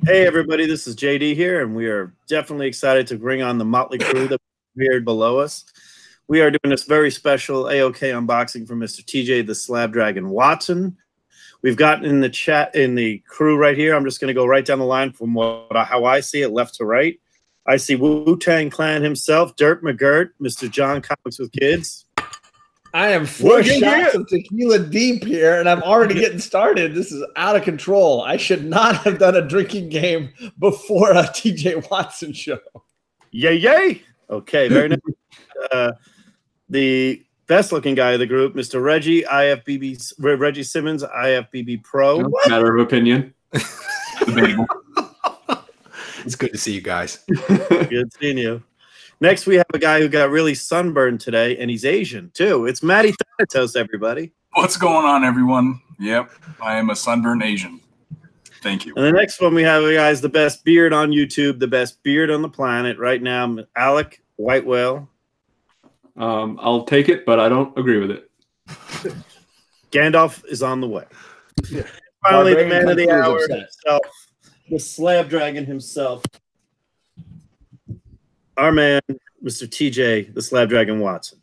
Hey everybody, this is JD here, and we are definitely excited to bring on the motley crew that appeared below us. We are doing this very special AOK unboxing from Mr. TJ, the Slab-Dragon Watson. We've gotten in the chat, in the crew right here. I'm just going to go right down the line from how I see it, left to right. I see Wu-Tang Clan himself, Dirt McGirt, Mr. John Comics with Kids. I am 4 shots of tequila deep here, and I'm already getting started. This is out of control. I should not have done a drinking game before a TJ Watson show. Yay, yay. Okay, very nice. The best-looking guy of the group, Mr. Regie, Regie Simmons, IFBB Pro. Matter of opinion. It's good to see you guys. Good seeing you. Next, we have a guy who got really sunburned today, and he's Asian, too. It's Matty Thanatos, everybody. What's going on, everyone? Yep, I am a sunburned Asian. Thank you. And the next one we have, guys, the best beard on YouTube, the best beard on the planet right now, Alec Whitewhale. I'll take it, but I don't agree with it. Gandalf is on the way. Yeah. Finally, the man of the hour himself, the Slab-Dragon himself. Our man, Mr. TJ, the Slab-Dragon Watson.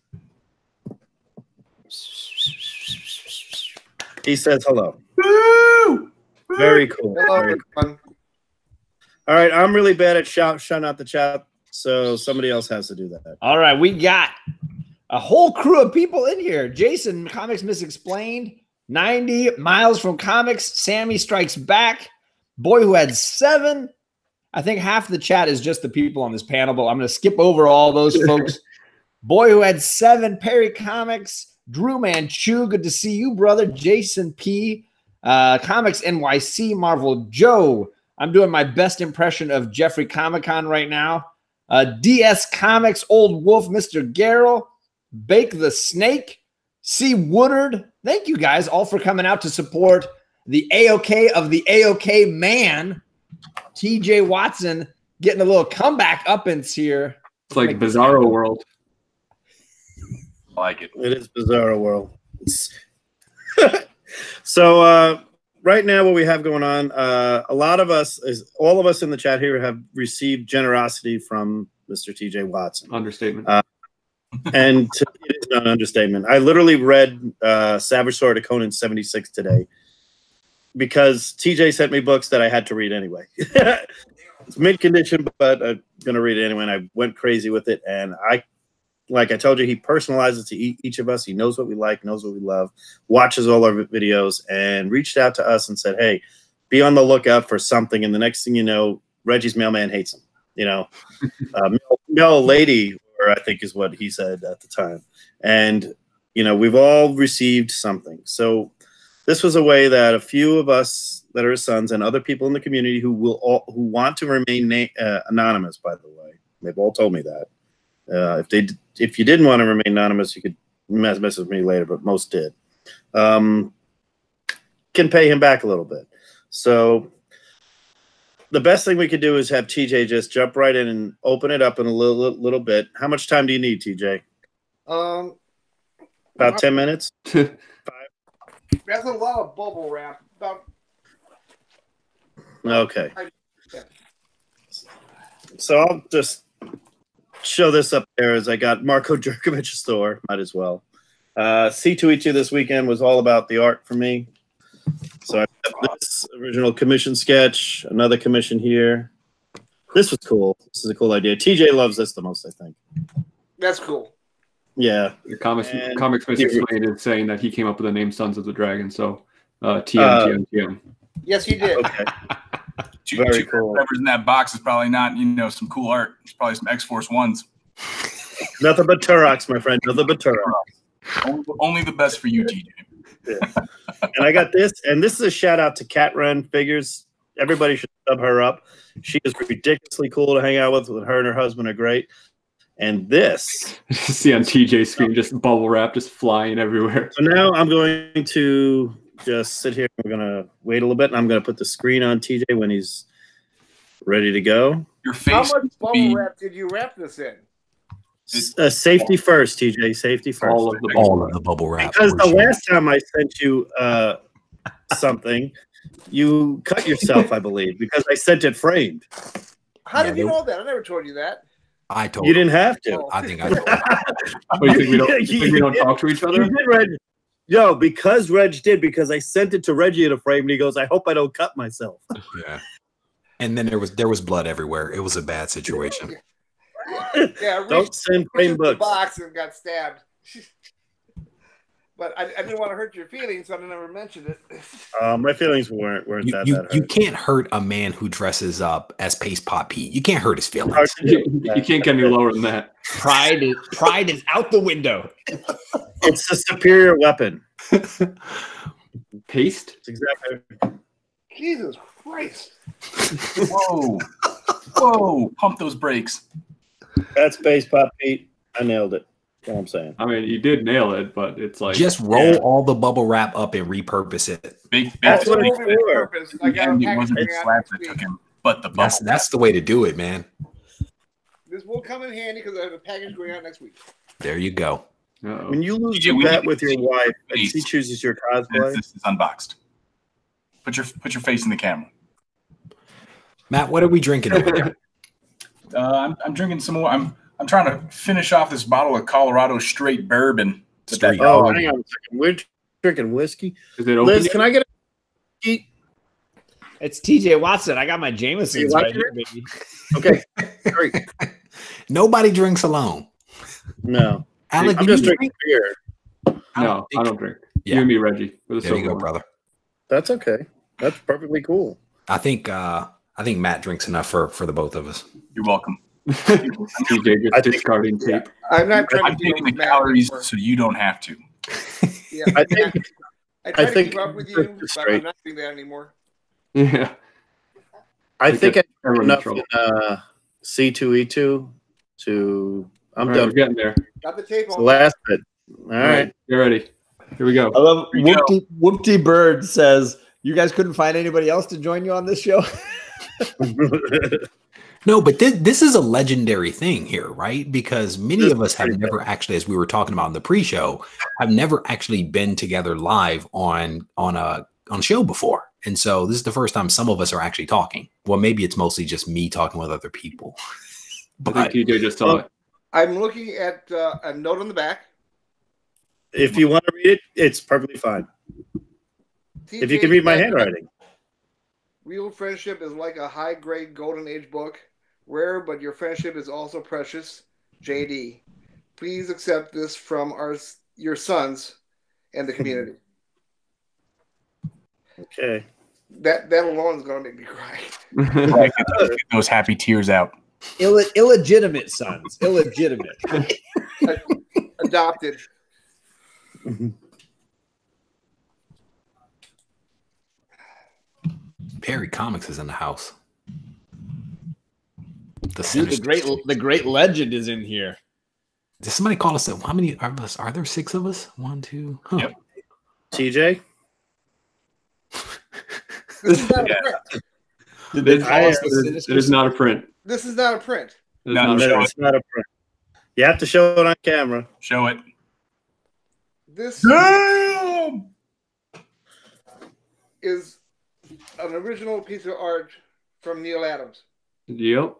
He says hello. Woo! Very cool. Hello, Very cool. All right, I'm really bad at shouting out the chat, so somebody else has to do that. All right, we got a whole crew of people in here. Jason, Comics Misexplained, 90 Miles from Comics, Sammy Strikes Back, Boy Who Had 7. I think half the chat is just the people on this panel, but I'm going to skip over all those folks. Boy Who Had 7, Perry Comics, Drew Manchu, good to see you, brother. Jason P, Comics NYC, Marvel Joe. I'm doing my best impression of Jeffrey Comic-Con right now. DS Comics, Old Wolf, Mr. Garrell, Bake the Snake, C. Woodard. Thank you guys all for coming out to support the AOK of the AOK man. TJ Watson getting a little comeback uppance here. It's like Bizarro World. I like it. It is Bizarro World. So right now what we have going on, a lot of us, all of us in the chat here have received generosity from Mr. TJ Watson. Understatement. And it is not an understatement. I literally read Savage Sword of Conan 76 today, because TJ sent me books that I had to read anyway. It's mint condition, but I'm going to read it anyway. And I went crazy with it. And like I told you, he personalizes to each of us. He knows what we like, knows what we love, watches all our videos, and reached out to us and said, hey, be on the lookout for something. And the next thing you know, Reggie's mailman hates him. You know, no lady, or I think is what he said at the time. And, you know, we've all received something. So this was a way that a few of us that are his sons and other people in the community who want to remain anonymous, by the way, they've all told me that. If you didn't want to remain anonymous, you could mess with me later, but most did. Can pay him back a little bit. So the best thing we could do is have TJ just jump right in and open it up in a little bit. How much time do you need, TJ? About 10 minutes? 5? That's a lot of bubble wrap. Okay. So I'll just show this up there as I got Marco Jerkovic's store. Might as well. C2E2 this weekend was all about the art for me. So I got this original commission sketch, another commission here. This was cool. This is a cool idea. TJ loves this the most, I think. That's cool. Yeah. The Comics Misexplained is saying that he came up with the name Sons of the Dragon. So TM. Yes, he did. Okay. Very cool. Whatever's in that box is probably not, you know, some cool art. It's probably some X-Force 1s. Nothing but Turoks, my friend. Nothing but Turoks. Only the best for you, TJ. Yeah. And I got this, and this is a shout out to Cat Wren Figures. Everybody should sub her up. She is ridiculously cool to hang out with. Her and her husband are great. And this, see on TJ's screen, just bubble wrap just flying everywhere. So now I'm going to just sit here. We're going to wait a little bit, and I'm going to put the screen on TJ when he's ready to go. Your face. How much bubble wrap did you wrap this in? Safety first, TJ. Safety first. All of the bubble wrap. Because the last time I sent you something, You cut yourself, I believe, because I sent it framed. How did you know that? I never told you that. I told You didn't have to. Oh. I think I told him. Wait, you think we don't talk to each other? You did, Reg. Yo, because Reg did, because I sent it to Reggie in a frame, and he goes, "I hope I don't cut myself." Yeah. And then there was blood everywhere. It was a bad situation. Yeah, Don't send frame the books. box and got stabbed. But I didn't want to hurt your feelings, so I never mentioned it. My feelings weren't that You hurt. can't hurt a man who dresses up as Paste Pot Pete. You can't hurt his feelings. Hard to do. You can't get any lower than that. Pride is out the window. It's a superior weapon. Paste? It's exactly. Jesus Christ. Whoa. Whoa. Pump those brakes. That's Base Pop Pete. I nailed it. That's what I'm saying. I mean, you did nail it, but it's like Just roll all the bubble wrap up and repurpose it. Big That's big what it's for. Purpose. I got a and it package wasn't the going out slabs next that took week. him, but the bubble. That's the way to do it, man. This will come in handy because I have a package going out next week. There you go. Uh-oh. When you lose Yeah, a we bet need with to your see wife and face. she chooses your This cosplay, is unboxed. Put your face in the camera. Matt, what are we drinking over there? I'm drinking some more. I'm trying to finish off this bottle of Colorado straight bourbon. Straight. oh, hang on a second. We're drinking whiskey. Is it open Liz, yet? can I get a whiskey? It's TJ Watson. I got my Jamesons You like right here, it? baby. Okay, great. Nobody drinks alone. No, Alec, I'm do just you drinking beer. No, I don't drink. Yeah. You and me, Reggie. For the There you silver go, one. brother. That's okay. That's perfectly cool. I think Matt drinks enough for the both of us. You're welcome. TJ just I think- discarding tape. I'm not trying I'm to keep taking up the with Matt calories anymore. so you don't have to. Yeah, I think I try I to think keep up with you, just but I'm straight. not doing that anymore. Yeah. I think I Everyone in enough trouble. in C2E2 to. I'm All right, we're done. getting there. Got the tape It's the on. last bit. All All right. right, get ready. Here we go. I love Here you go. Whoopty Bird says, you guys couldn't find anybody else to join you on this show? No, but this is a legendary thing here, right? Because many This of us is have pretty never actually, as we were talking about in the pre-show, have never actually been together live on a show before. And so this is the first time some of us are actually talking. Well, maybe it's mostly just me talking with other people. I But think TJ just saw it. I'm looking at a note on the back. If you want to read it, it's perfectly fine. If you can read my handwriting. Real friendship is like a high-grade golden age book. Rare, but your friendship is also precious. JD. Please accept this from your sons and the community. Okay. That alone is going to make me cry. Right, get those happy tears out. Illegitimate sons. Illegitimate. Adopted. Perry Comics is in the house. The Dude, Sinister- the great legend is in here. Did somebody call us? How many are us? Are there 6 of us? 1, 2. Huh. Yep. TJ? This is not Yeah. a print. Did they call us the It Sinister is not a print. This is not a print. It is No, not a no, print. It's not a print. You have to show it on camera. Show it. This Damn! is an original piece of art from Neil Adams. Yep.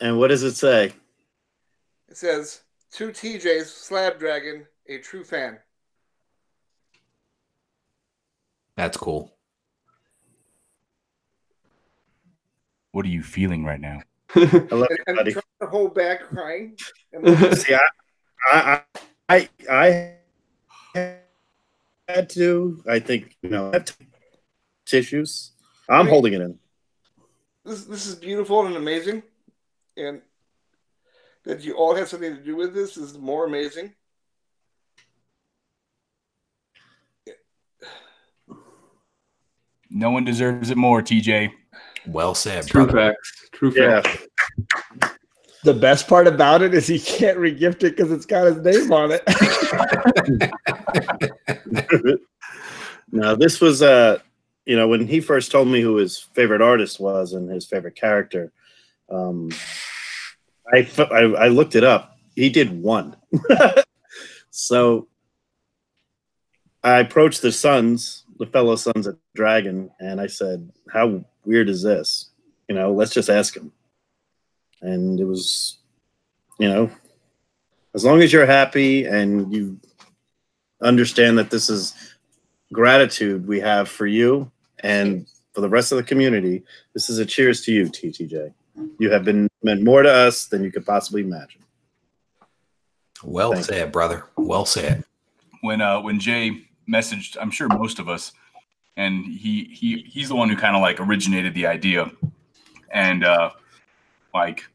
And what does it say? It says, "To TJ's Slab-Dragon, a true fan." That's cool. What are you feeling right now? I love And it, I'm buddy. trying to hold back crying. And See, I had to. I think I have tissues. I'm holding it in. this is beautiful and amazing. And that you all have something to do with this is more amazing. No one deserves it more, TJ. Well said, True brother. facts. True Yeah. facts. The best part about it is he can't regift it because it's got his name on it. No, this was when he first told me who his favorite artist was and his favorite character, I looked it up. He did one. So I approached the sons the fellow Sons of Dragon, and I said, how weird is this? You know, let's just ask him. And it was, you know, as long as you're happy and you understand that this is gratitude we have for you and for the rest of the community, this is a cheers to you, TTJ. You have meant more to us than you could possibly imagine. Well said, brother. Well said. When Jay messaged, I'm sure most of us, and he's the one who kind of like originated the idea, and like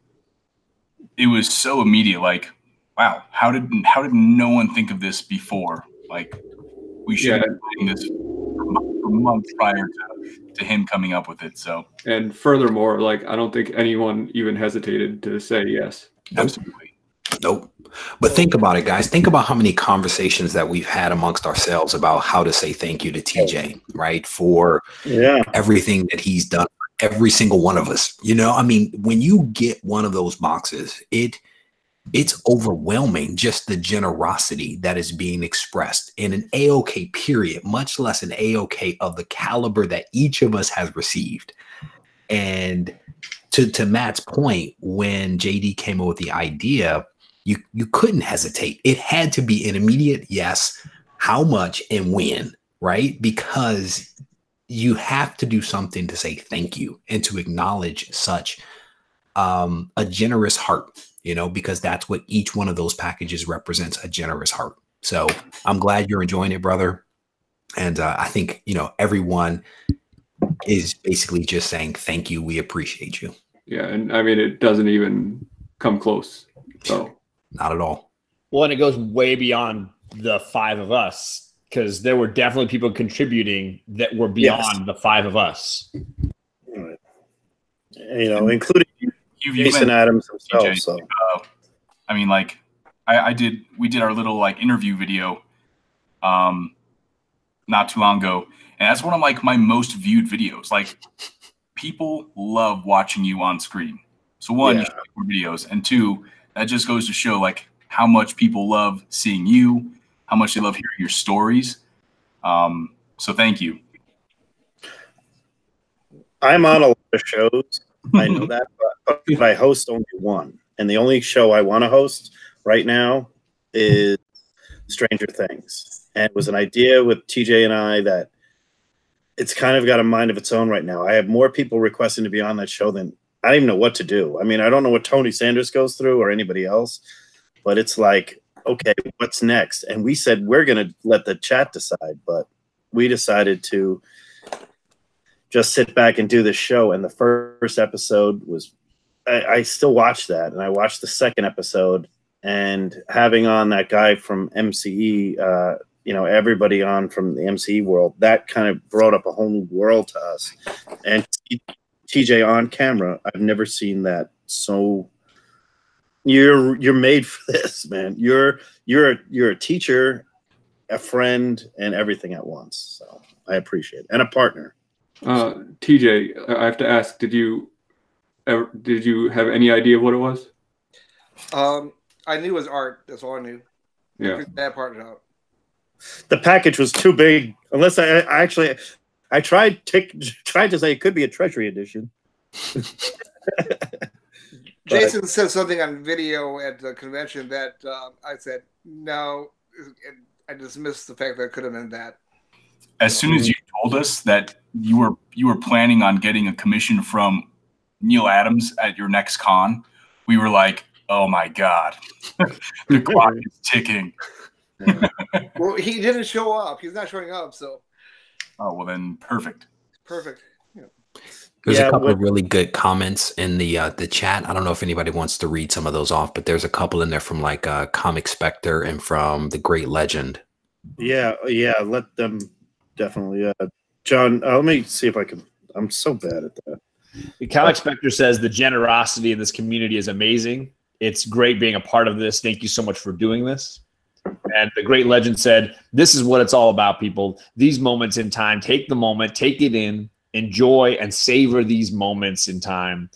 it was so immediate. Like, wow, how did no one think of this before? Like, we should have been doing this for months prior to him coming up with it. So, and furthermore, like I don't think anyone even hesitated to say yes. Absolutely. Nope. But think about it, guys. Think about how many conversations that we've had amongst ourselves about how to say thank you to TJ, right? For everything that he's done for every single one of us. You know, I mean, when you get one of those boxes, it's overwhelming, just the generosity that is being expressed in an AOK period, much less an AOK of the caliber that each of us has received. And to Matt's point, when JD came up with the idea, you couldn't hesitate. It had to be an immediate yes, how much and when, right? Because you have to do something to say thank you and to acknowledge such a generous heart, you know, because that's what each one of those packages represents, a generous heart. So I'm glad you're enjoying it, brother. And I think, you know, everyone is basically just saying thank you. We appreciate you. Yeah. And I mean, it doesn't even come close. So not at all. Well, and it goes way beyond the five of us, because there were definitely people contributing that were beyond the five of us. You know, including Jason Adams himself. TJ, so, I mean, like, we did our little like interview video, not too long ago, and that's one of like my most viewed videos. Like, people love watching you on screen. So one, you should make more videos, and two, that just goes to show like how much people love seeing you, how much they love hearing your stories. So thank you. I'm on a lot of shows. I know that, but I host only one. And the only show I want to host right now is Stranger Things. And it was an idea with TJ and I that it's kind of got a mind of its own right now. I have more people requesting to be on that show than I don't even know what to do. I mean, I don't know what Tony Sanders goes through or anybody else, but it's like, okay, what's next? And we said, we're going to let the chat decide, but we decided to just sit back and do this show. And the first episode was, I still watched that. And I watched the second episode, and having on that guy from MCE, you know, everybody on from the MCE world, that kind of brought up a whole new world to us. And TJ on camera, I've never seen that. So you're made for this, man. You're a teacher, a friend, and everything at once. So I appreciate it. And a partner. TJ, I have to ask, did you have any idea what it was? I knew it was art. That's all I knew. Yeah. That part out. The package was too big. Unless I tried to say it could be a treasury edition. Jason said something on video at the convention that I said no. I dismissed the fact that it could have been that. As soon as you told us that you were planning on getting a commission from Neil Adams at your next con, we were like, "Oh my God, the clock is ticking." Well, he didn't show up. He's not showing up, so. Oh well, then perfect. Perfect. Yeah. There's a couple of really good comments in the chat. I don't know if anybody wants to read some of those off, but there's a couple in there from like Comic Spectre and from the Great Legend. Yeah, let them definitely. John, let me see if I can. I'm so bad at that. The Comic Spectre says the generosity in this community is amazing. It's great being a part of this. Thank you so much for doing this. And the Great Legend said, this is what it's all about, people. These moments in time, take the moment, take it in, enjoy and savor these moments in time.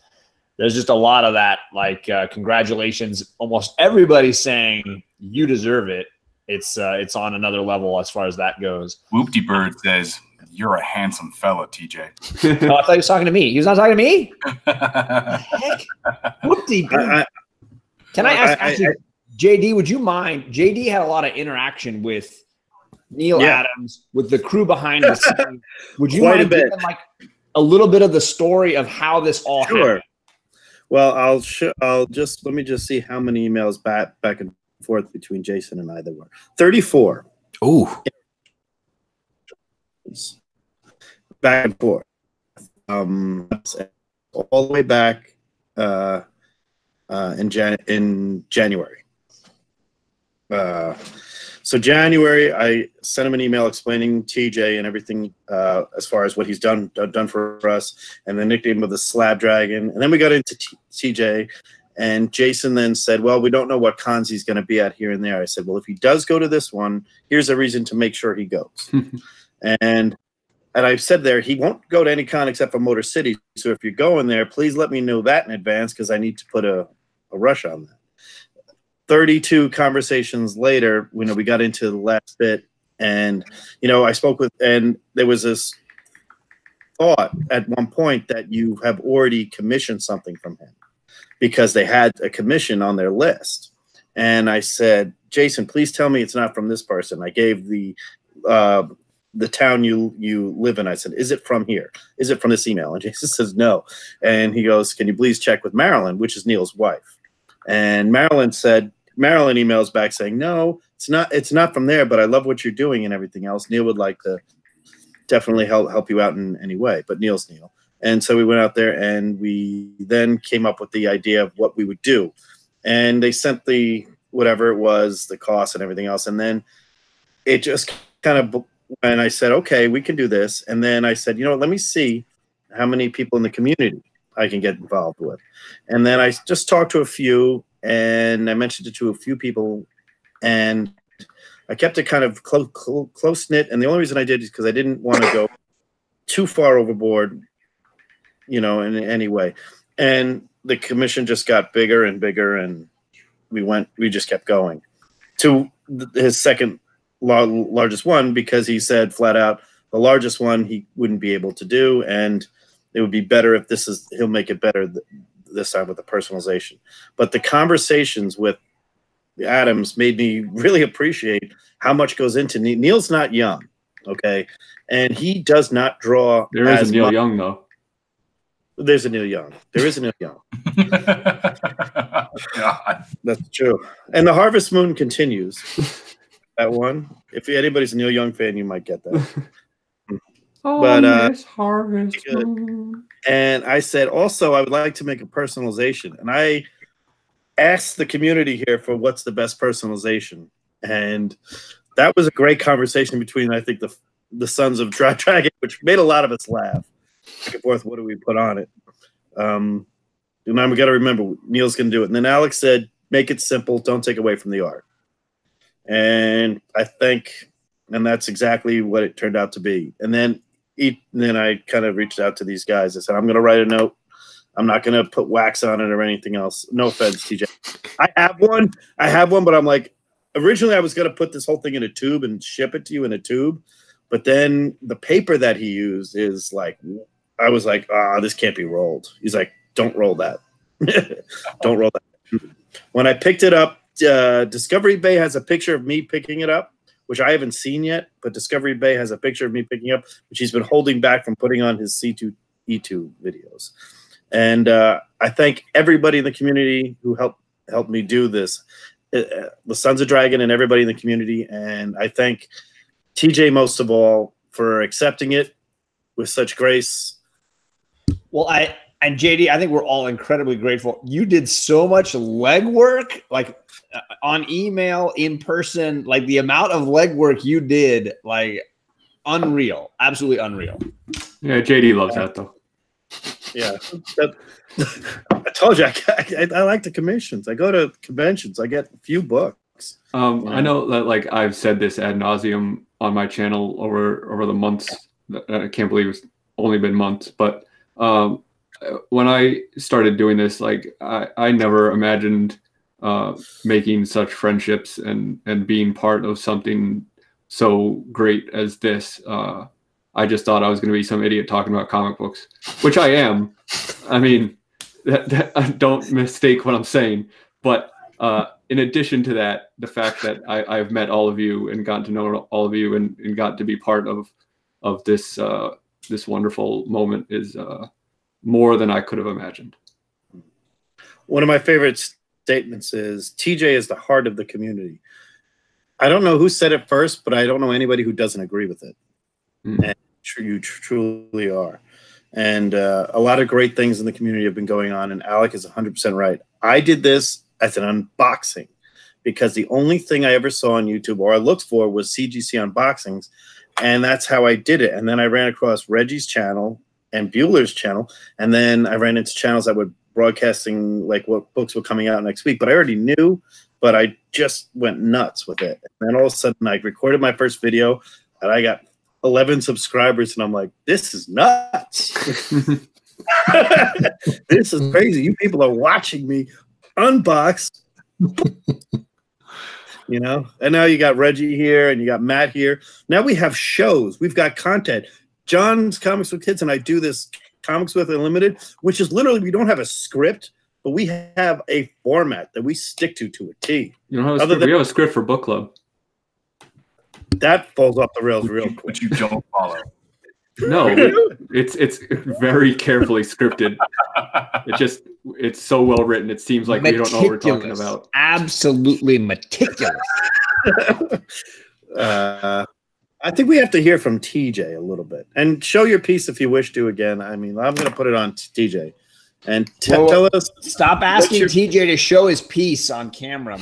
There's just a lot of that, like congratulations. Almost everybody's saying you deserve it. It's on another level as far as that goes. Whoopty Bird says, You're a handsome fella, TJ. Oh, I thought he was talking to me. He was not talking to me? Heck? Whoop-de-doo. Can I ask, actually, JD, would you mind? JD had a lot of interaction with Neil Adams, with the crew behind the scenes. Would you mind giving like a little bit of the story of how this all happened? Well, I'll just let me just see how many emails back and forth between Jason and I there were. 34. Ooh. Back and forth. All the way back in January. So January, I sent him an email explaining TJ and everything as far as what he's done for us, and the nickname of the Slab-Dragon. And then we got into TJ, and Jason then said, well, we don't know what cons he's going to be at here and there. I said, well, if he does go to this one, here's a reason to make sure he goes. and I've said there, he won't go to any con except for Motor City. So if you're going there, please let me know that in advance, because I need to put a rush on that. 32 conversations later, we got into the last bit, and I spoke with, and there was this thought at one point that you have already commissioned something from him, because they had a commission on their list. And I said, Jason, please tell me it's not from this person. I gave the town you live in. I said, is it from here? Is it from this email? And Jason says no. And he goes, can you please check with Marilyn, which is Neil's wife? And Marilyn emails back saying, no, it's not from there, but I love what you're doing and everything else. Neil would like to definitely help you out in any way, but Neil's Neil. And so we went out there, and we then came up with the idea of what we would do. And they sent the whatever it was, the cost and everything else. And then it just kind of, and I said, okay, we can do this. And then I said, let me see how many people in the community I can get involved with. And then I just talked to a few, and I mentioned it to a few people, and I kept it kind of close knit. And the only reason I did is because I didn't want to go too far overboard, in any way. And the commission just got bigger and bigger, and we just kept going to his second largest one, because he said flat out the largest one he wouldn't be able to do, and it would be better if he'll make it better this time with the personalization. But the conversations with Adams made me really appreciate how much goes into Neil's not young, okay, and he does not draw. There is a Neil Young though. There's a Neil Young. There is a Neil Young. God. That's true. And the Harvest Moon continues. That one. If anybody's a Neil Young fan, you might get that. But Harvest Moon. And I said, also, I would like to make a personalization. And I asked the community here for what's the best personalization. And that was a great conversation between, I think, the Sons of Dragon, which made a lot of us laugh. Back and forth, what do we put on it? And now we got to remember, Neil's going to do it. And then Alex said, make it simple. Don't take away from the art. And I think, and that's exactly what it turned out to be. And then I kind of reached out to these guys. I said, I'm going to write a note. I'm not going to put wax on it or anything else. No offense, TJ. I have one, but I'm like, originally I was going to put this whole thing in a tube and ship it to you in a tube. But then the paper that he used is like, I was like, this can't be rolled. He's like, don't roll that. Don't roll that. When I picked it up, Discovery Bay has a picture of me picking it up, which I haven't seen yet, but Discovery Bay has a picture of me picking up, which he's been holding back from putting on his C2E2 videos. And I thank everybody in the community who helped me do this, the Sons of Dragon and everybody in the community. And I thank TJ most of all for accepting it with such grace. Well, and JD, I think we're all incredibly grateful. You did so much legwork, like on email, in person, like the amount of legwork you did, like unreal, absolutely unreal. Yeah, JD loves that though. Yeah, I told you I like the commissions. I go to conventions. I get a few books. I know that like I've said this ad nauseum on my channel over the months. I can't believe it's only been months, but when I started doing this, like I never imagined making such friendships and being part of something so great as this. I just thought I was going to be some idiot talking about comic books, which I am. I mean, don't mistake what I'm saying. But in addition to that, the fact that I've met all of you and gotten to know all of you and got to be part of this this wonderful moment is more than I could have imagined. One of my favorite statements is TJ is the heart of the community. I don't know who said it first, but I don't know anybody who doesn't agree with it. And you truly are. And a lot of great things in the community have been going on, and Alec is 100% right. I did this as an unboxing because the only thing I ever saw on YouTube or I looked for was CGC unboxings, and that's how I did it. And then I ran across Reggie's channel and Bueller's channel, and then I ran into channels that were broadcasting like what books were coming out next week, but I already knew, but I just went nuts with it. And then all of a sudden I recorded my first video and I got 11 subscribers, and I'm like, this is nuts. This is crazy. You people are watching me unbox, you know. And now you got Reggie here and you got Matt here. Now we have shows, we've got content. John's Comics with Kids and I do this Comics with Unlimited, which is literally, we don't have a script, but we have a format that we stick to a T. You know, we have a script for book club. That falls off the rails real quick. Which you don't follow. No, it's very carefully scripted. It's so well written. It seems like we don't know what we're talking about. Absolutely meticulous. I think we have to hear from TJ a little bit and show your piece if you wish to again. I mean, I'm going to put it on TJ and tell us. Stop asking TJ to show his piece on camera.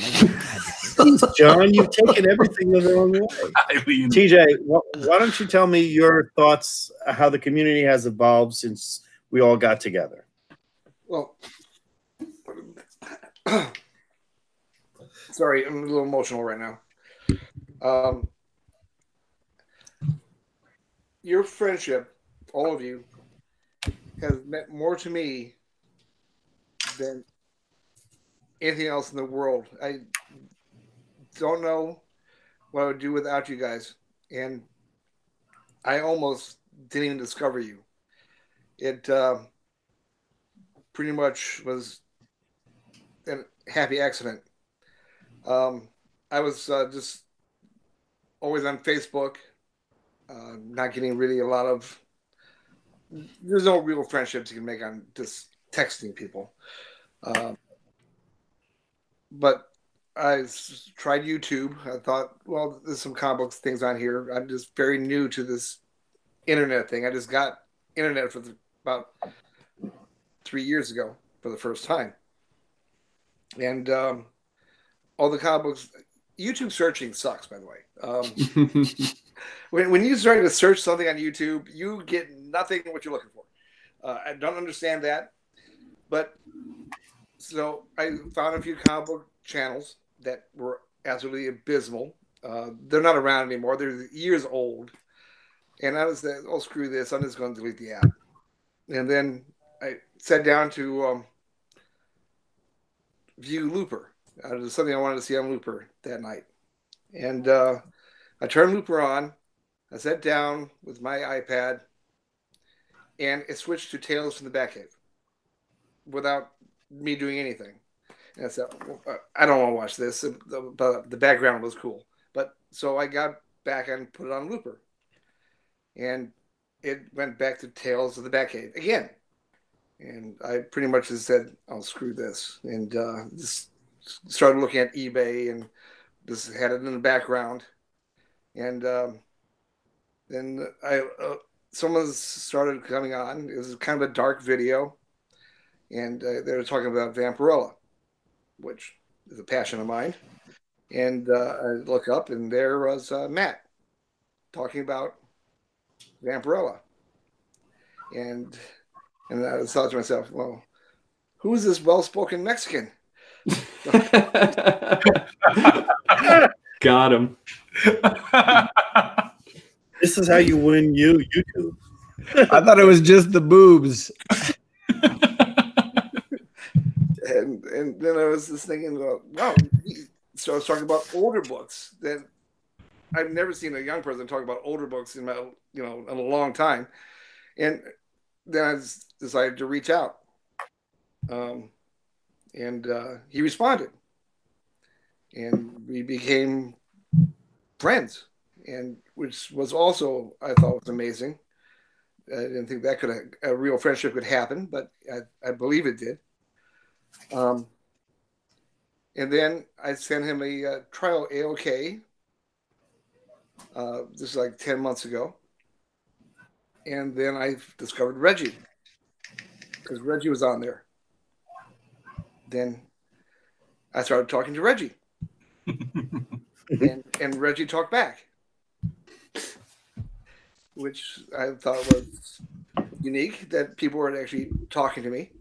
John, you've taken everything the wrong way. TJ, why don't you tell me your thoughts, how the community has evolved since we all got together? Well, sorry, I'm a little emotional right now. Your friendship, all of you, has meant more to me than anything else in the world. I don't know what I would do without you guys, and I almost didn't even discover you. It pretty much was a happy accident. I was just always on Facebook, not getting really a lot of. There's no real friendships you can make on just texting people. But I tried YouTube. I thought, well, there's some comic books things on here. I'm just very new to this internet thing. I just got internet for about 3 years ago for the first time. And all the comic books, YouTube searching sucks, by the way. When you start to search something on YouTube, you get nothing what you're looking for. I don't understand that. But so I found a few comic book channels that were absolutely abysmal. They're not around anymore. They're years old. And I was like, oh, screw this. I'm just going to delete the app. And then I sat down to view Looper. It was something I wanted to see on Looper that night. And I turned Looper on. I sat down with my iPad. And it switched to Tales from the Batcave without me doing anything. And I said, well, I don't want to watch this. But the background was cool. But so I got back and put it on Looper. And it went back to Tales of the Batcave again. And I pretty much just said, oh, screw this. And just started looking at eBay and just had it in the background. And then someone started coming on. It was kind of a dark video. And they were talking about Vampirella, which is a passion of mine. And I look up, and there was Matt talking about Vampirella. And I thought to myself, well, who is this well-spoken Mexican? Got him. This is how you win YouTube. I thought it was just the boobs. And then I was just thinking, wow. So I was talking about older books that I've never seen a young person talk about older books in in a long time. And then I decided to reach out. And he responded. And we became friends, and which was also, I thought, was amazing. I didn't think that a real friendship could happen, but I believe it did. And then I sent him a trial AOK. This is like 10 months ago. And then I discovered Regie, because Regie was on there. Then I started talking to Regie. and Regie talked back, which I thought was unique, that people were actually talking to me.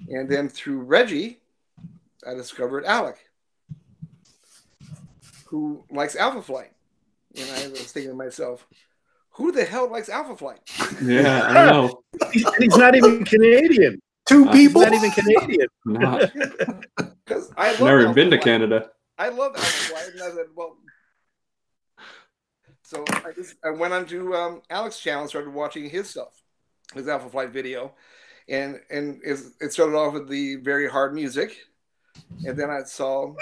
And then through Regie, I discovered Alec, who likes Alpha Flight. And I was thinking to myself, who the hell likes Alpha Flight? Yeah, I know. He's not even Canadian. Two people. He's not even Canadian. Because I love Never Alpha been to Flight. Canada. I love Alpha Flight, and I said, well. So I went onto Alec's channel and started watching his stuff, his Alpha Flight video, and it started off with the very hard music, and then I saw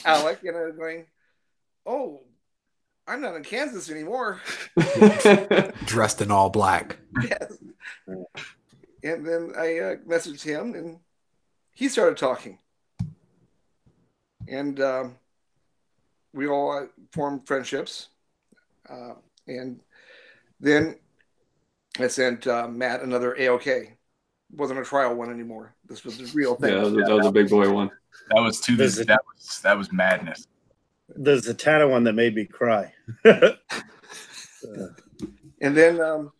Alec, and I was going, oh, I'm not in Kansas anymore. Dressed in all black. Yes. And then I messaged him, and he started talking. And we all formed friendships. And then I sent Matt another AOK. It wasn't a trial one anymore. This was the real thing. Yeah, that was a big boy one. That was that was madness. The Zatanna one that made me cry. And then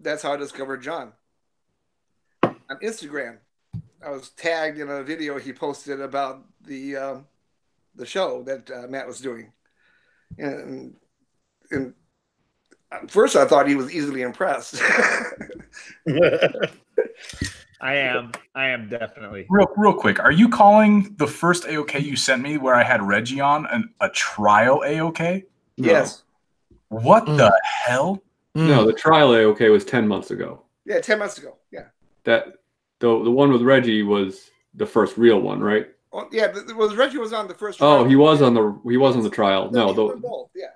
that's how I discovered John. On Instagram, I was tagged in a video he posted about the show that Matt was doing. And at first I thought he was easily impressed. I am definitely. Real quick, are you calling the first AOK you sent me where I had Regie on a trial AOK? No. Yes. What the hell? No, the trial AOK was 10 months ago. Yeah, 10 months ago. Yeah. That the one with Reggie was the first real one, right? Well, yeah, but Reggie was on the first. Oh, trial. he was on the trial. No, both. Yeah.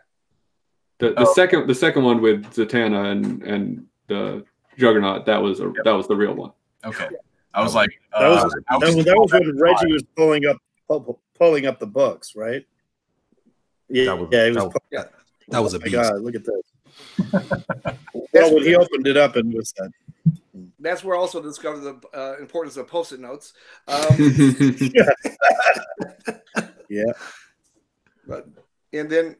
the second one with Zatanna and the Juggernaut, that was the real one. Okay. I was like, that was when Reggie was pulling up the books, right? Yeah, That was a my beast. God, look at this. Well, when he opened it up and was that. That's where I also discovered the importance of Post-it notes. Yeah. And then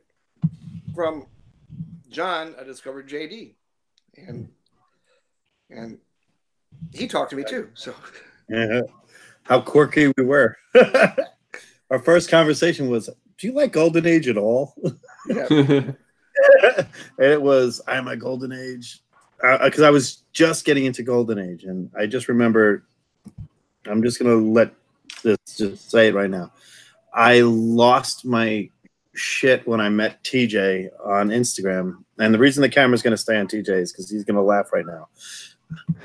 from John, I discovered JD, and he talked to me too. So how quirky we were. Our first conversation was, "Do you like Golden Age at all?" yeah. And it was, "I'm a Golden Age," because I was just getting into Golden Age, and I just remember. I'm just gonna let this just say it right now. I lost my shit when I met TJ on Instagram, and the reason the camera's gonna stay on TJ is because he's gonna laugh right now.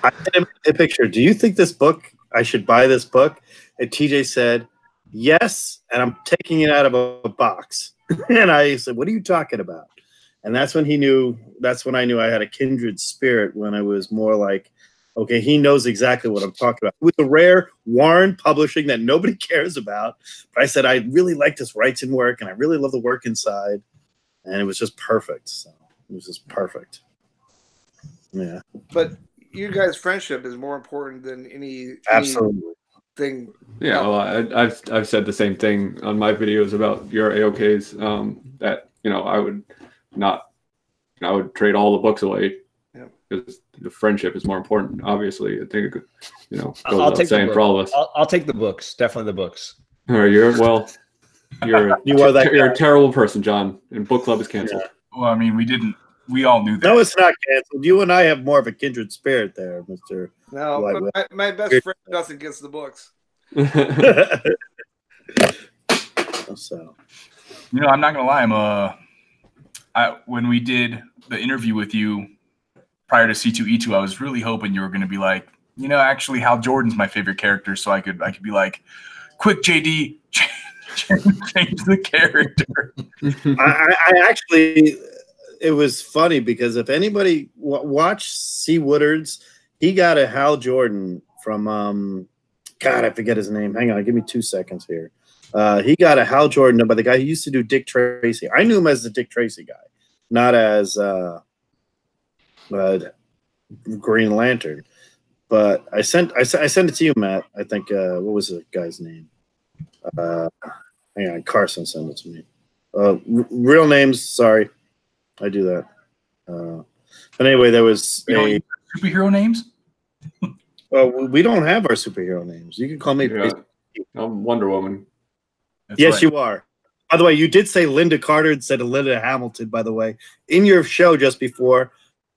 I sent him a picture. "Do you think I should buy this book?" And TJ said, "Yes," and I'm taking it out of a box. And I said, "What are you talking about?" And that's when I knew I had a kindred spirit, when I was more like, okay, he knows exactly what I'm talking about. With the rare Warren publishing that nobody cares about. But I said, I really like this writing work, and I really love the work inside. And it was just perfect. So it was just perfect. Yeah. But you guys' friendship is more important than Absolutely. anything. Yeah, well, I've said the same thing on my videos about your AOKs. That I would trade all the books away because the friendship is more important. Obviously, I think it goes without saying for all of us. I'll take the books. Definitely the books. You're a terrible person, John, and book club is canceled. Yeah. Well, I mean, we all knew that. No, it's not canceled. You and I have more of a kindred spirit there, Mr. No, Whitewhale. my best friend doesn't get the books. So, I'm not gonna lie. When we did the interview with you prior to C2E2, I was really hoping you were gonna be like, actually, Hal Jordan's my favorite character, so I could be like, quick, JD, change the character. I actually, it was funny because if anybody watch C. Woodard's, he got a Hal Jordan from God, I forget his name. Hang on, give me 2 seconds here. He got a Hal Jordan by the guy who used to do Dick Tracy. I knew him as the Dick Tracy guy, not as Green Lantern. But I sent it to you, Matt. I think what was the guy's name? Hang on, Carson sent it to me. Real names, sorry, I do that. But anyway, there was superhero names. Well, we don't have our superhero names. You can call me. Yeah. I'm Wonder Woman. That's Yes, right. you are. By the way, you did say Linda Carter instead of Linda Hamilton, by the way. In your show just before,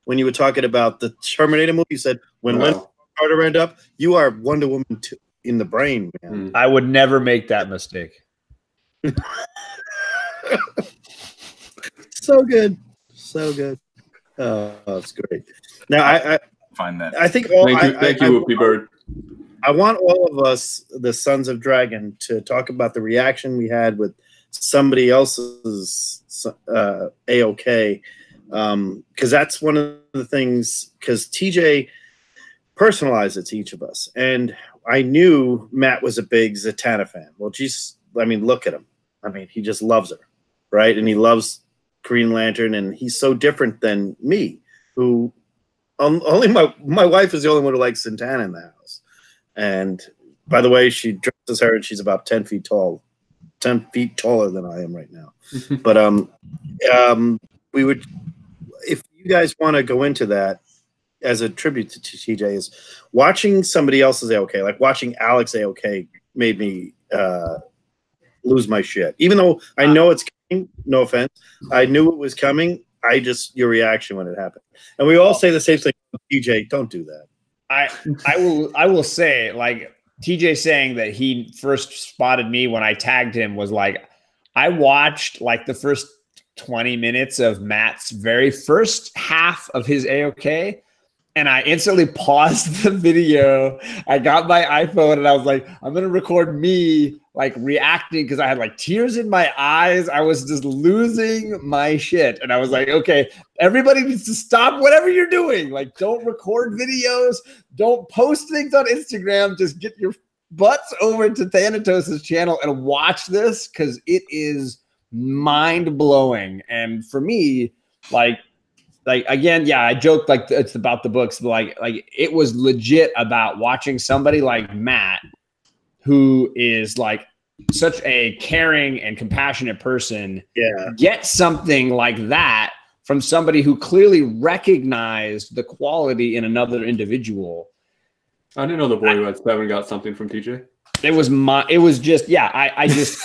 when you were talking about the Terminator movie, you said when Linda Carter ended up, you are Wonder Woman in the brain, man. I would never make that mistake. So good. So good. Oh, that's great. Now, I find that. I think Thank you, Whoopi Bird. I want all of us, the Sons of Dragon, to talk about the reaction we had with somebody else's AOK, because that's one of the things. Because TJ personalized it to each of us, and I knew Matt was a big Zatanna fan. Well, geez, I mean, look at him. I mean, he just loves her, right? And he loves Green Lantern, and he's so different than me, who only my wife is the only one who likes Zatanna in the house. And by the way, she dresses her, and she's about 10 feet tall, 10 feet taller than I am right now. But we would, if you guys want to go into that as a tribute to TJ, is watching somebody else's AOK, like watching Alex AOK, made me lose my shit. Even though I know it's coming, no offense, I knew it was coming. Your reaction when it happened, and we all say the same thing. TJ, don't do that. I will say, like, TJ saying that he first spotted me when I tagged him was like, I watched like the first 20 minutes of Matt's very first half of his AOK, and I instantly paused the video. I got my iPhone and I was like, I'm going to record me like reacting, because I had like tears in my eyes. I was just losing my shit. And I was like, okay, everybody needs to stop whatever you're doing. Like, don't record videos. Don't post things on Instagram. Just get your butts over to Thanatos' channel and watch this, because it is mind-blowing. And for me, like again, yeah, I joked like it's about the books, but like it was legit about watching somebody like Matt, who is like such a caring and compassionate person, get something like that from somebody who clearly recognized the quality in another individual. I didn't know the boy who had 7 got something from TJ. It was just, yeah, I just.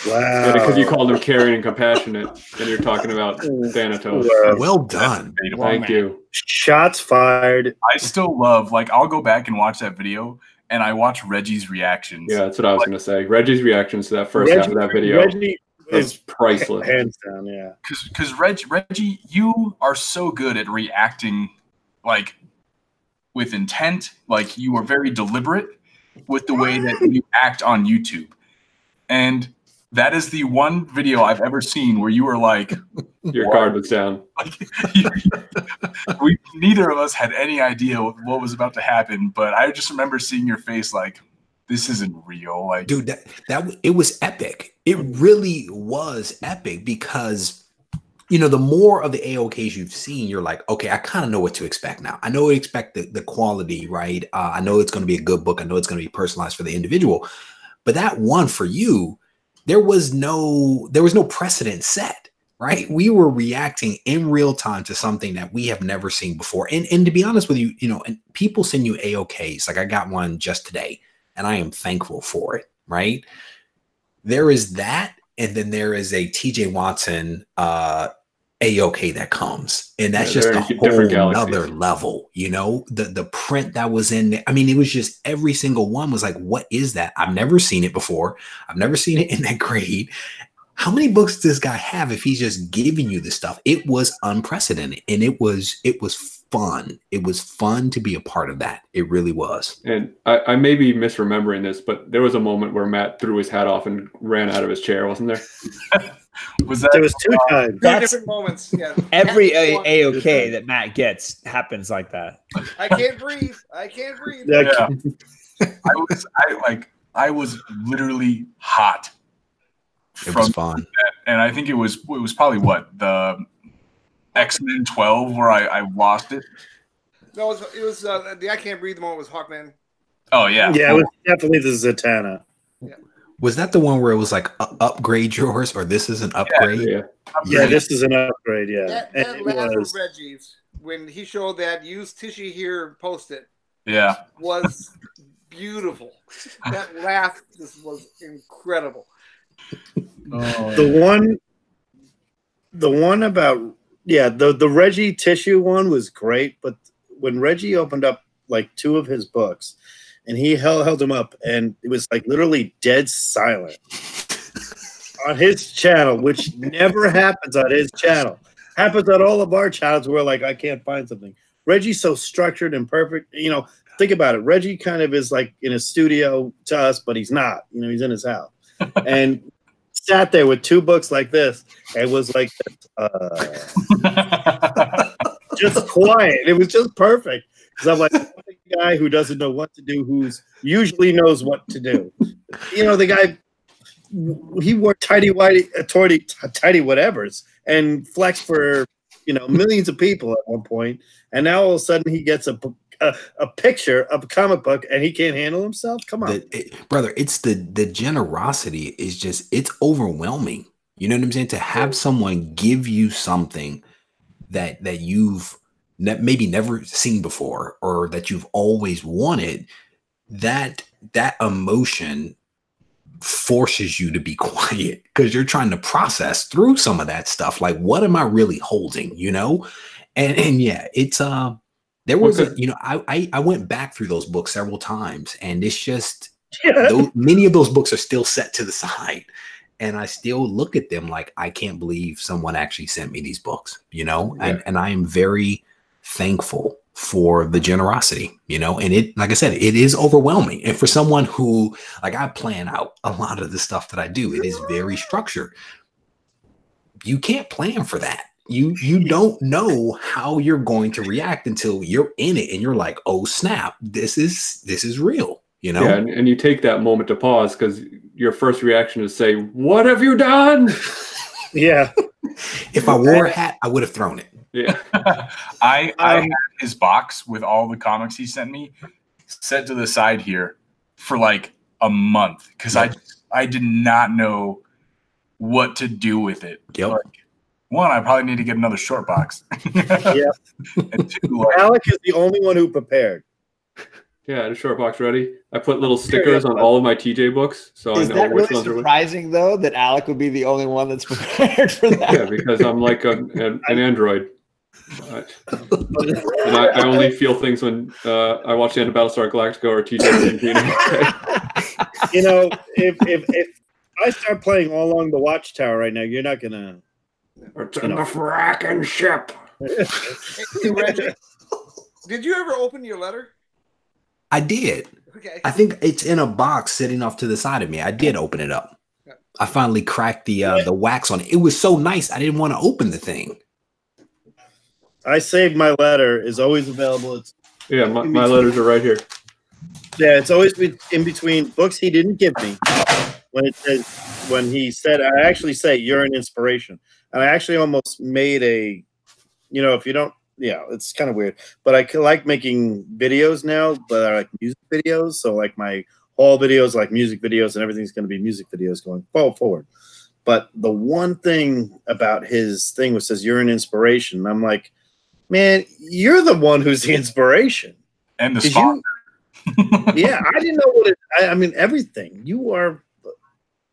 Wow. Because you called him caring and compassionate, and you're talking about Thanatos. Well done. Thank you. Shots fired. I still love, like, I'll go back and watch that video, and I watch Reggie's reactions. Yeah, that's what I was going to say. Reggie's reactions to that first half of that video Reggie is priceless. Hands down, yeah. Because Reggie, you are so good at reacting, like, with intent. Like, you are very deliberate with the way that you act on YouTube. And that is the one video I've ever seen where you were like, your guard was down. Like, neither of us had any idea what was about to happen, but I just remember seeing your face like, this isn't real. Like, dude, that it was epic. It really was epic, because the more of the AOKs you've seen, you're like, okay, I kind of know what to expect now. I know what to expect the quality, right? I know it's going to be a good book. I know it's going to be personalized for the individual. But that one for you, there was no precedent set, right? We were reacting in real time to something that we have never seen before. And to be honest with you, and people send you AOKs. Like, I got one just today, and I am thankful for it, right? There is that, and then there is a TJ Watson A-OK that comes. And that's Yeah, just they're a in different whole galaxies. other level, you know, the print that was in there. I mean, it was just every single one was like, what is that? I've never seen it before. I've never seen it in that grade. How many books does this guy have if he's just giving you this stuff? It was unprecedented, and it was fun. It was fun to be a part of that. It really was. And I may be misremembering this, but there was a moment where Matt threw his hat off and ran out of his chair, wasn't there? Was that? There was 2 times. Two different moments. Yeah. Every One. A-OK that Matt gets happens like that. I can't breathe. I can't breathe. Yeah. I was literally hot. It was fun. And I think it was probably what, the X-Men 12 where I lost it. No, it was the I Can't Breathe moment was Hawkman. Oh yeah. Yeah, it was definitely the Zatanna. Was that the one where it was like upgrade yours, or this is an upgrade? Yeah, this is an upgrade. Yeah, That and it laugh was. of Reggie's when he showed that use Tishy here post-it Yeah. was beautiful. That laugh just was incredible. The one about the Regie tissue one was great, but when Regie opened up like 2 of his books and he held them up and it was like literally dead silent on his channel, which never happens on his channel. Happens on all of our channels where like I can't find something. Reggie's so structured and perfect. You know, think about it. Regie kind of is like in a studio to us, but he's not. You know, he's in his house. And sat there with 2 books like this and was like just quiet. It was just perfect. Because I'm like a guy who doesn't know what to do, who's usually knows what to do. You know, the guy, he wore tidy whatevers and flexed for, you know, millions of people at one point. And now all of a sudden he gets a picture of a comic book and he can't handle himself. Come on, brother. It's the generosity is just, it's overwhelming. You know what I'm saying? To have someone give you something that you've maybe never seen before, or that you've always wanted, that emotion forces you to be quiet because you're trying to process through some of that stuff. Like, what am I really holding? You know, and yeah, it's there was I went back through those books several times, and it's just many of those books are still set to the side, and I still look at them like I can't believe someone actually sent me these books, you know. And I am very thankful for the generosity, you know. And it, like I said, it is overwhelming. And for someone who, like, I plan out a lot of the stuff that I do, it is very structured. You can't plan for that. You don't know how you're going to react until you're in it and you're like, oh snap, this is real, you know. Yeah, and you take that moment to pause, because your first reaction is say, what have you done? Yeah. If I wore a hat, I would have thrown it. Yeah. I had his box with all the comics he sent me set to the side here for like a month because I did not know what to do with it. Yep. Like, 1, I probably need to get another short box. Yeah. And 2, Alec is the only one who prepared. Yeah, I had a short box ready. I put little stickers on all of my TJ books, so Is I know that which really ones are which. surprising, though, that Alec would be the only one that's prepared for that? Yeah, because I'm like an android. And I only feel things when I watch the end of Battlestar Galactica or TJ. You know, if I start playing All Along the Watchtower right now, you're not gonna. It's in the fracking ship. Hey, Reggie, did you ever open your letter? I did. Okay. I think it's in a box sitting off to the side of me. I did open it up. Yeah. I finally cracked the wax on it. It was so nice. I didn't want to open the thing. I saved my letter. Is always available. It's Yeah, my letters are right here. yeah. It's always in between books he didn't give me. When he said, I actually say you're an inspiration, and I actually almost made a, you know, if you don't. Yeah, it's kind of weird, but I like making videos now, but I like music videos. So like my haul videos, like music videos, and everything's going to be music videos going forward. But the one thing about his thing was says, you're an inspiration. And I'm like, man, you're the one who's the inspiration. And the sponsor. Yeah, I didn't know what I mean, everything. You are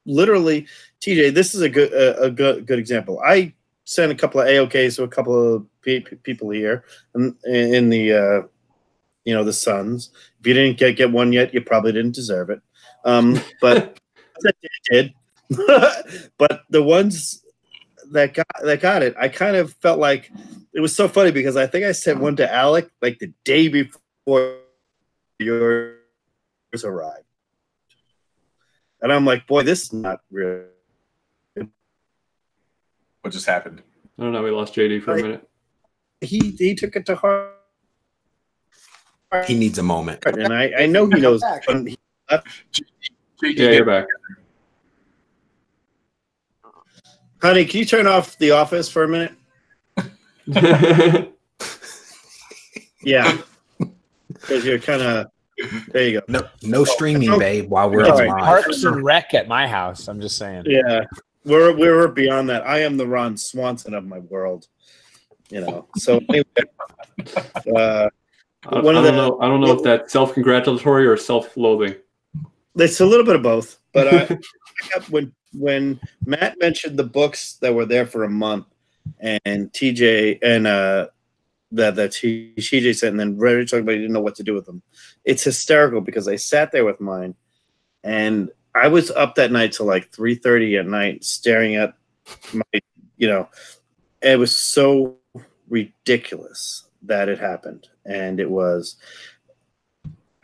literally, TJ, this is a good example. I send a couple of AOKs to a couple of people here in the the Suns. If you didn't get one yet, you probably didn't deserve it. But I did. But the ones that got it, I kind of felt like it was so funny because I think I sent one to Alec like the day before yours arrived, and I'm like, boy, this is not real. What just happened? I don't know. We lost JD for a minute. He took it to heart. He needs a moment, and I know he knows. When he left. Yeah, you're back. Honey, can you turn off The Office for a minute? Yeah, because you're kind of. There you go. No streaming, babe. While we're All right. live. Parks and Rec at my house. I'm just saying. Yeah, we're beyond that. I am the Ron Swanson of my world. So anyway, I don't know if that's self-congratulatory or self-loathing. It's a little bit of both. But when Matt mentioned the books that were there for a month, and TJ and that TJ sent, and then Regie talked about he didn't know what to do with them. It's hysterical because I sat there with mine, and I was up that night till like 3:30 at night, staring at my, it was so ridiculous that it happened, and it was.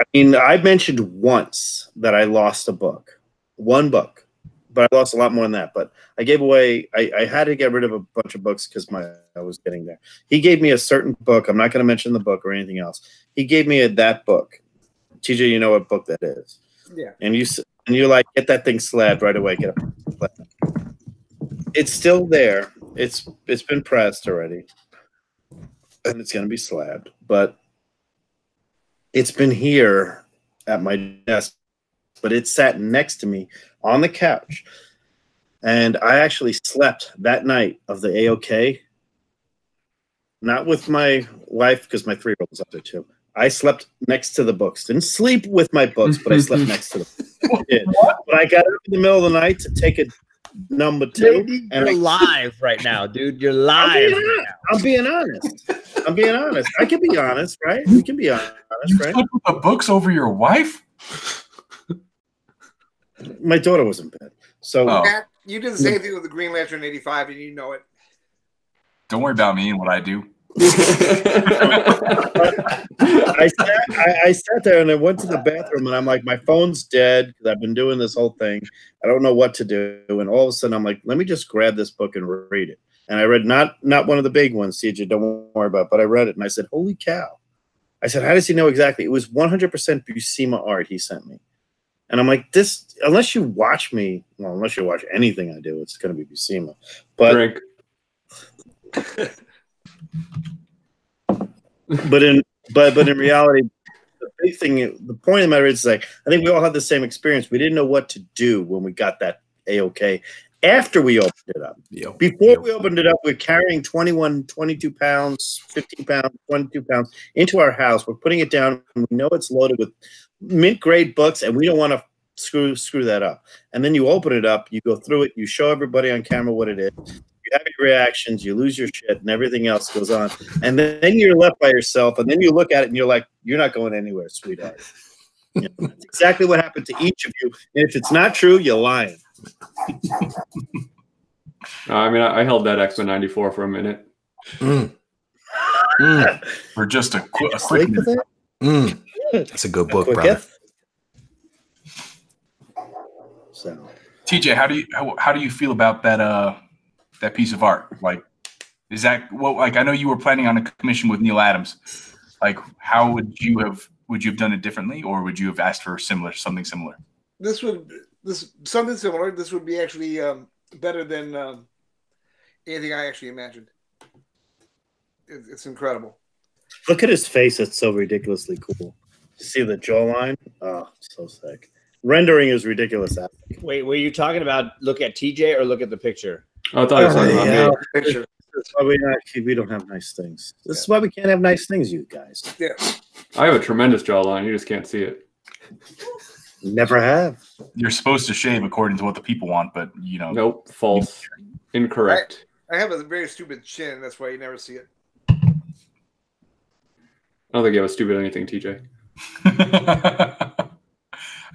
I mean, I mentioned once that I lost a book, one book, but I lost a lot more than that. But I gave away. I had to get rid of a bunch of books because I was getting there. He gave me a certain book. I'm not going to mention the book or anything else. He gave me that book. TJ, you know what book that is? Yeah. And you're like, get that thing slabbed right away. Get it. It's still there. It's been pressed already, and it's going to be slabbed. But it's been here at my desk, but it sat next to me on the couch. And I actually slept that night of the AOK, not with my wife, because my 3-year-old was up there too. I slept next to the books. Didn't sleep with my books, but I slept next to them. But I got up in the middle of the night to take a number 2. You're live right now, dude. You're live. I'm being honest. I can be honest, right? We can be honest, right? Slept with the books over your wife? My daughter was in bed. So Matt, you did the same thing with the Green Lantern 85, and you know it. Don't worry about me and what I do. I sat there and I went to the bathroom and I'm like, my phone's dead because I've been doing this whole thing. I don't know what to do. And all of a sudden I'm like, let me just grab this book and read it. And I read not one of the big ones, CJ, don't worry about it, but I read it and I said, holy cow. I said, how does he know exactly? It was 100% Buscema art he sent me. And I'm like, this, unless you watch anything I do, it's going to be Buscema. But Drink. But in reality, the big thing, the point of the matter is, like, I think we all had the same experience. We didn't know what to do when we got that AOK. After we opened it up, before we opened it up, we're carrying 21, 22 pounds, 15 pounds, 22 pounds into our house. We're putting it down. And we know it's loaded with mint grade books, and we don't want to screw that up. And then you open it up, you go through it, you show everybody on camera what it is. You have your reactions, you lose your shit, and everything else goes on. And then you're left by yourself, and then you look at it, and you're like, you're not going anywhere, sweetheart. That's exactly what happened to each of you. And if it's not true, you're lying. I mean, I held that X-Men 94 for a minute. For just a quick minute. That's a good book, brother. So, TJ, how do you feel about that piece of art? Like, is that like, I know you were planning on a commission with Neil Adams. Like, how would you have done it differently, or would you have asked for something similar? Something similar. This would be actually better than anything I actually imagined. It's incredible. Look at his face. It's so ridiculously cool. See the jawline? Oh, so sick. Rendering is ridiculous. Wait, were you talking about look at TJ or look at the picture? I thought it was talking about me. Picture. That's why we don't have nice things. This is why we can't have nice things, you guys. Yeah. I have a tremendous jawline. You just can't see it. Never have. You're supposed to shave according to what the people want, but Nope, false. Incorrect. I have a very stupid chin. That's why you never see it. I don't think you have a stupid anything, TJ.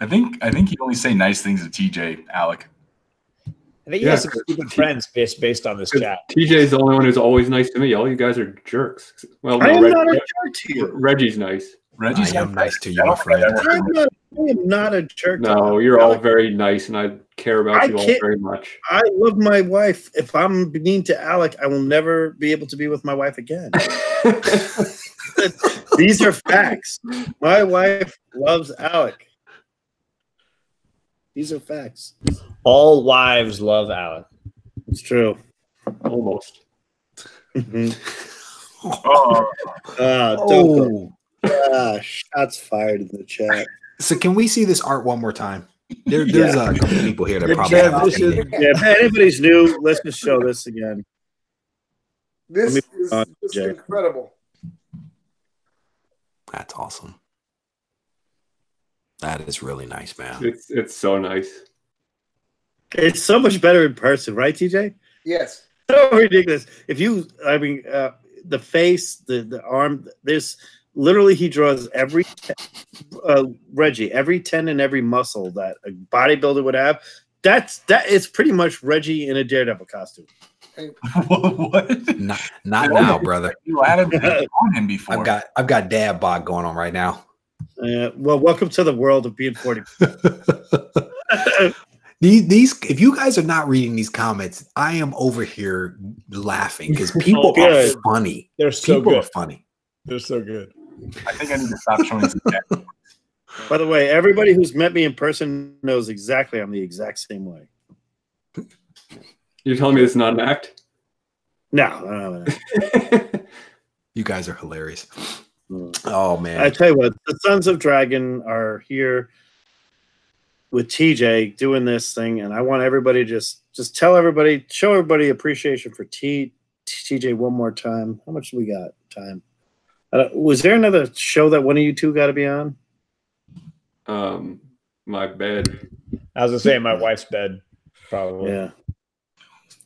I think you only say nice things to TJ, Alec. I think he has some stupid friends based on this chat. TJ's the only one who's always nice to me. All you guys are jerks. Well, no, I am not a jerk to you. Reggie's nice. Reggie's I am nice to you, my friend. I am not a jerk. No, you're all very nice, and I care about you all very much. I love my wife. If I'm mean to Alec, I will never be able to be with my wife again. These are facts. My wife loves Alec. These are facts. All wives love Alec. It's true. Almost. Shots fired in the chat. So can we see this art one more time? There's a couple of people here that probably haven't seen it. Yeah, if anybody's new, let's just show this again. This is incredible. That's awesome. That is really nice, man. It's so nice. It's so much better in person, right, TJ? Yes. So ridiculous. If you, I mean, the face, the arm, there's literally he draws every Regie, every tendon, every muscle that a bodybuilder would have. That is pretty much Regie in a Daredevil costume. What? Not now, brother. You had on him before. I've got dad bod going on right now. Well, welcome to the world of being 40. These, if you guys are not reading these comments, I am over here laughing because people are funny. They're so people good. are funny. They're so good. I think I need to stop showing this. By the way, everybody who's met me in person knows exactly I'm the exact same way. You're telling me it's not an act? No. You guys are hilarious. Oh man! I tell you what, the Sons of Dragon are here with TJ doing this thing, and I want everybody to just tell everybody, show everybody appreciation for TJ one more time. How much do we got time? Was there another show that one of you two got to be on? My bed. I was gonna say my wife's bed, probably. Yeah.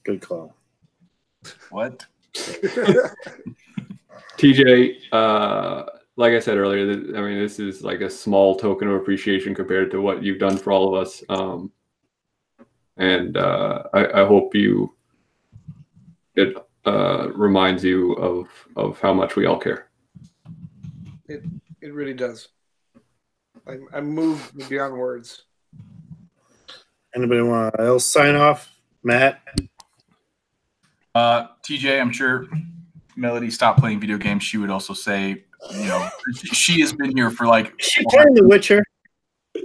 Good call. What? TJ, like I said earlier, I mean, this is like a small token of appreciation compared to what you've done for all of us. And I hope it reminds you of how much we all care. It really does. I'm moved beyond words. Anybody want to else sign off? Matt? TJ, I'm sure Melody stopped playing video games. She would also say, you know, she has been here for like. She's playing The Witcher.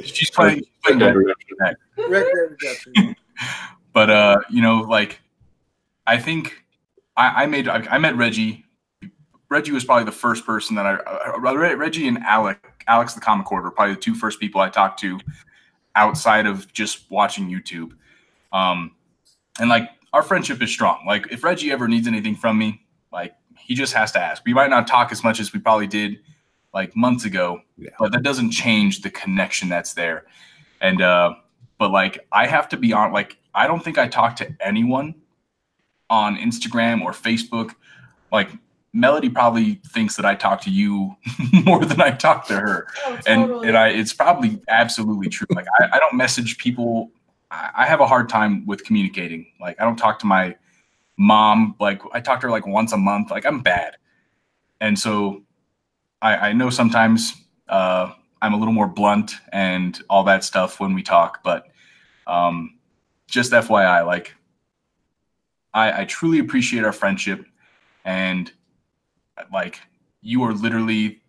She's playing Red Redemption. But you know, like, I think I met Regie. Regie was probably the first person that Regie and Alex the Comic Hoarder, probably the two first people I talked to outside of just watching YouTube. And like, our friendship is strong. Like, if Regie ever needs anything from me, like, he just has to ask. We might not talk as much as we probably did like months ago, but that doesn't change the connection that's there. And but like, I have to be on, like, I don't think I talk to anyone on Instagram or Facebook. Like, Melody probably thinks that I talk to you more than I talk to her. Oh, totally. And it's probably absolutely true. Like, I don't message people. I have a hard time with communicating. Like, I don't talk to my mom. Like, I talk to her like once a month. Like, I'm bad. And so I know sometimes I'm a little more blunt and all that stuff when we talk, but just FYI, like, I truly appreciate our friendship. And like, you are literally,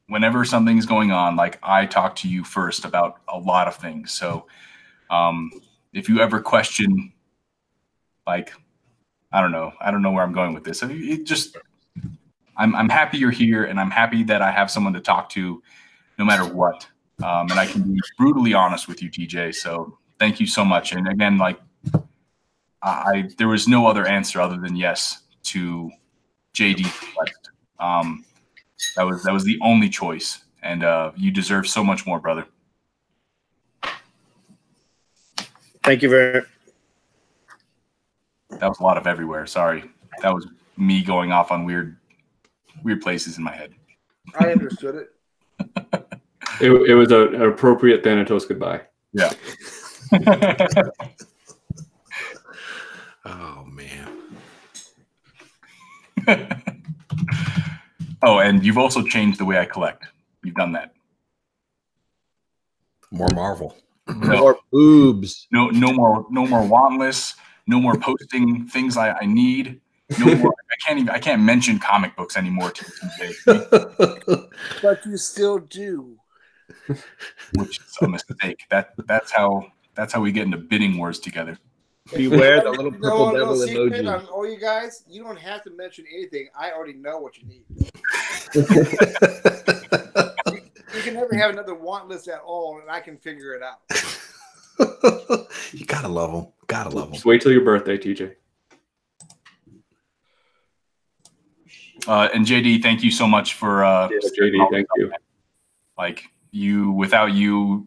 whenever something's going on, like, I talk to you first about a lot of things. So if you ever question, like, I don't know where I'm going with this. So it just, I'm happy you're here, and I'm happy that I have someone to talk to no matter what. And I can be brutally honest with you, TJ. So thank you so much. And again, like, there was no other answer other than yes to JD. That was the only choice, and you deserve so much more, brother. Thank you very. That was a lot of everywhere. Sorry. That was me going off on weird places in my head. I understood it. It was an appropriate Thanatos goodbye. Yeah. Oh man. Oh, and you've also changed the way I collect. You've done that. More Marvel. More boobs. No more want lists. No more posting things I need. No more. I can't mention comic books anymore to TJ. But you still do. Which is a mistake. That's how we get into bidding wars together. Beware the little purple devil secret emoji. on all you guys, you don't have to mention anything. I already know what you need. You can never have another want list at all, and I can figure it out. You gotta love them. Gotta love them. Just wait till your birthday, TJ. And JD, thank you so much for JD, thank you. Like without you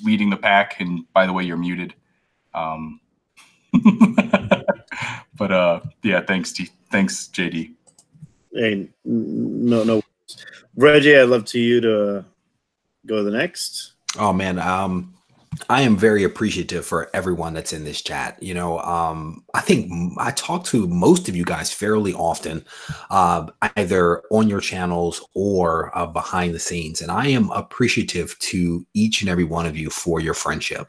leading the pack, and by the way, you're muted. But yeah, thanks JD. Hey, no. Reggie, I'd love to you to go to the next. Oh man, I am very appreciative for everyone that's in this chat. You know, I think I talk to most of you guys fairly often, either on your channels or behind the scenes, and I am appreciative to each and every one of you for your friendship.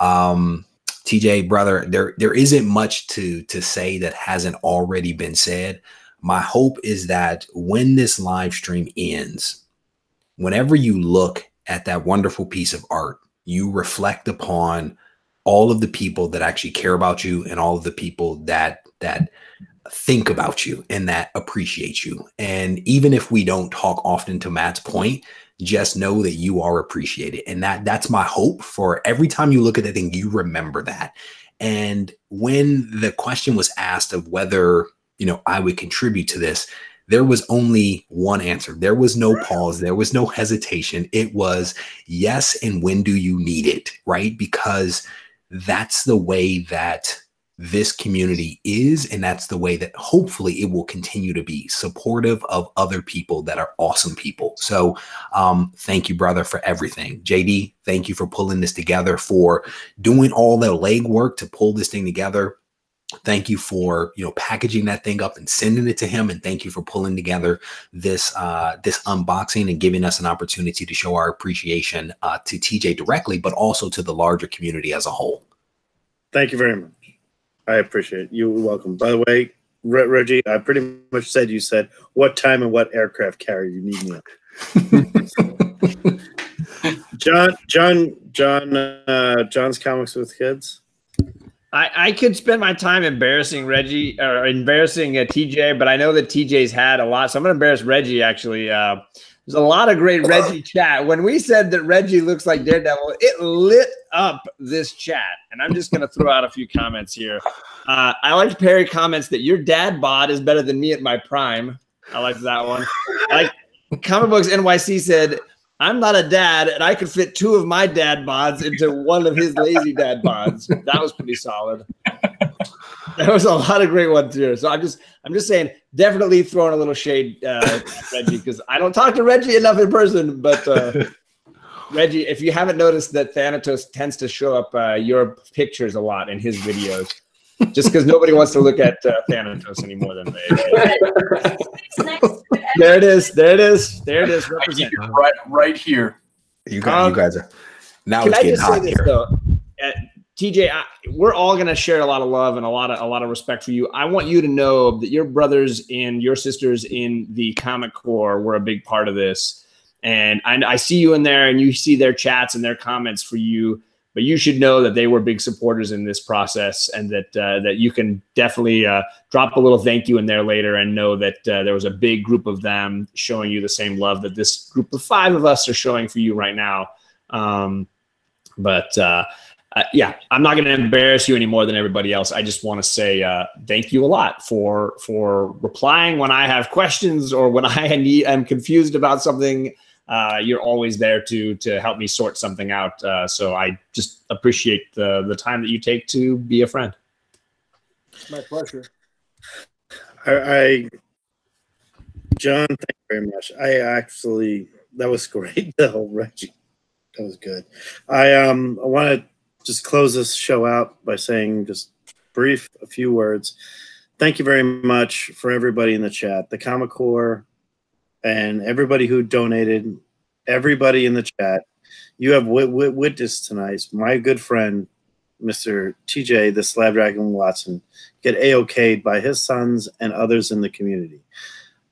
TJ, brother, there isn't much to say that hasn't already been said. My hope is that when this live stream ends, whenever you look at that wonderful piece of art, you reflect upon all of the people that actually care about you and all of the people that think about you and that appreciate you. And even if we don't talk often, to Matt's point, just know that you are appreciated. And that's my hope for every time you look at that thing, you remember that. And when the question was asked of whether, you know, I would contribute to this, there was only one answer. There was no pause. There was no hesitation. It was yes. And when do you need it? Right? Because that's the way that this community is. And that's the way that hopefully it will continue to be supportive of other people that are awesome people. So thank you, brother, for everything. JD, thank you for pulling this together, for doing all the legwork to pull this thing together. Thank you for, you know, packaging that thing up and sending it to him. And thank you for pulling together this this unboxing and giving us an opportunity to show our appreciation to TJ directly, but also to the larger community as a whole. Thank you very much. I appreciate it. You're welcome. By the way, Reggie, I pretty much said, you said what time and what aircraft carrier you need me on. John's Comics with Kids. I could spend my time embarrassing Reggie or embarrassing TJ, but I know that TJ's had a lot, so I'm going to embarrass Reggie, actually. There's a lot of great Reggie chat. When we said that Reggie looks like Daredevil, it lit up this chat. And I'm just going to throw out a few comments here. I like Perry comments that your dad bod is better than me at my prime. I like that one. Like Comic Books NYC said, I'm not a dad, and I could fit 2 of my dad bods into one of his lazy dad bods. That was pretty solid. There was a lot of great ones here. So I'm just saying, definitely throwing a little shade at Reggie, because I don't talk to Reggie enough in person. But Reggie, if you haven't noticed that Thanatos tends to show up your pictures a lot in his videos, just because nobody wants to look at Thanatos any more than they. There it is. Represent. Right here. You guys are now. Can It's I getting just say hot this here. though, TJ? We're all going to share a lot of love and a lot of respect for you. I want you to know that your brothers and your sisters in the Comic Corps were a big part of this, and I see you in there, and you see their chats and their comments for you. But you should know that they were big supporters in this process, and that you can definitely drop a little thank you in there later, and know that there was a big group of them showing you the same love that this group of 5 of us are showing for you right now. Yeah, I'm not going to embarrass you any more than everybody else. I just want to say thank you a lot for replying when I have questions or when I'm confused about something. You're always there to help me sort something out. So I just appreciate the time that you take to be a friend. It's my pleasure. John, thank you very much. That was great. The whole Reggie, that was good. I want to just close this show out by saying just a few words. Thank you very much for everybody in the chat, the Comic Core, and everybody who donated, everybody in the chat. You have witnessed tonight, my good friend, Mr. TJ, the Slab-Dragon Watson, get A-okayed by his sons and others in the community.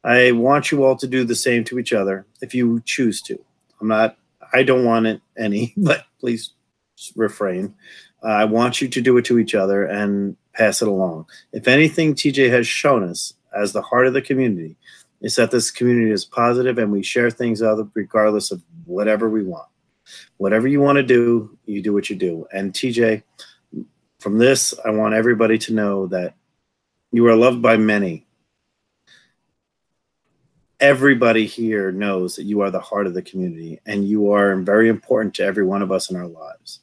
I want you all to do the same to each other if you choose to. I don't want it any, but please refrain. I want you to do it to each other and pass it along. If anything TJ has shown us as the heart of the community is that this community is positive and we share things out regardless of whatever we want. Whatever you want to do, you do what you do. And TJ, from this, I want everybody to know that you are loved by many. Everybody here knows that you are the heart of the community and you are very important to every one of us in our lives.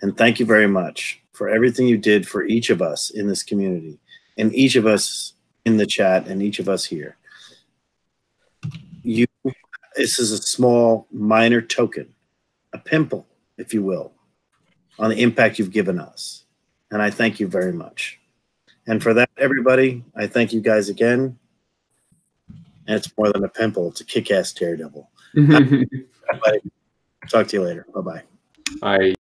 And thank you very much for everything you did for each of us in this community and each of us in the chat and each of us here. This is a small, minor token, a pimple, if you will, on the impact you've given us. And I thank you very much. And for that, everybody, I thank you guys again. And it's more than a pimple. It's a kick-ass daredevil. Talk to you later. Bye-bye. Bye.